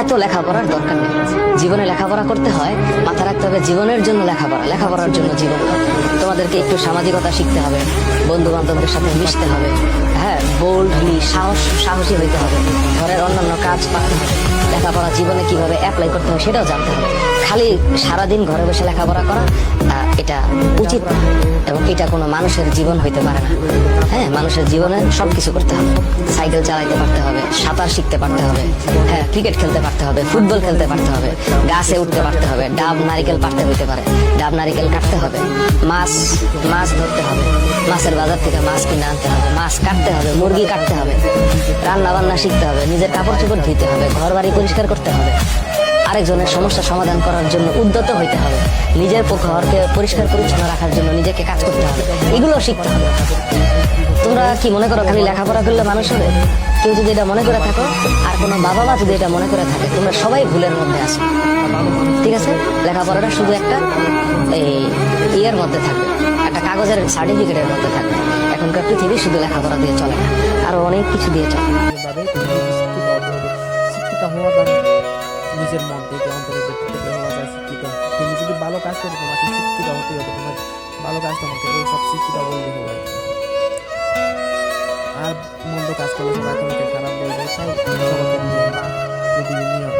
এত লেখাপড়ার দরকার নেই। জীবনে লেখাপড়া করতে হয়, মাথা রাখতে হবে জীবনের জন্য লেখাপড়া, লেখাপড়ার জন্য জীবন। তোমাদেরকে একটু সামাজিকতা শিখতে হবে, বন্ধু বান্ধবদের সাথে মিশতে হবে, হ্যাঁ, বোল্ডলি সাহসী হইতে হবে, ঘরের অন্যান্য কাজ পারতে হবে, লেখাপড়া জীবনে কিভাবে অ্যাপ্লাই করতে হয় সেটাও জানতে হবে। খালি সারাদিন ঘরে বসে লেখাপড়া করা এটা উচিত না, এবং এটা কোনো মানুষের জীবন হইতে পারে না। হ্যাঁ, মানুষের জীবনে সবকিছু করতে হবে, সাইকেল চালাইতে পারতে হবে, সাঁতার শিখতে পারতে হবে, হ্যাঁ, ক্রিকেট খেলতে পারতে হবে, ফুটবল খেলতে পারতে হবে, গাছে উঠতে পারতে হবে, ডাব নারিকেল পারতে হইতে পারে, ডাব নারিকেল কাটতে হবে, মাছ মাছ ধরতে হবে, মাছের বাজার থেকে মাছ কিনে আনতে হবে, মাছ কাটতে হবে, মুরগি কাটতে হবে, রান্না বান্না শিখতে হবে, নিজের কাপড় চোপড় ধুইতে হবে, ঘর বাড়ি পরিষ্কার করতে হবে, আরেকজনের সমস্যা সমাধান করার জন্য উদ্যত হইতে হবে, নিজের ঘরকে পরিষ্কার পরিচ্ছন্ন রাখার জন্য নিজেকে কাজ করতে হবে, এগুলো শিখতে হবে। তোমরা কি মনে করো খালি লেখাপড়া করলে মানুষ হবে? কেউ যদি এটা মনে করে থাকো, আর কোনো বাবা মা যদি এটা মনে করে থাকে, তোমরা সবাই ভুলের মধ্যে আছো। ঠিক আছে, লেখাপড়াটা শুধু একটা ইয়ের মধ্যে থাকবে, একটা কাগজের সার্টিফিকেটের মধ্যে থাকবে। এখনকার পৃথিবী শুধু লেখাপড়া দিয়ে চলে না, আরো অনেক কিছু দিয়ে চলে। শিক্ষিত হওয়া মানে নিজের মন থেকে অন্তরের দিক থেকে হওয়া যায় শিক্ষিত। তুমি যদি ভালো কাজ করো তোমাকে শিক্ষিত হতে হবে, তোমার ভালো কাজ তোমাকে সব শিক্ষিত বলবে সবাই, আর মন্দ কাজ করলে সবাই তোমাকে খারাপ বলবে। তাই সবাইকে নিয়ম বা পৃথিবীর নিয়ম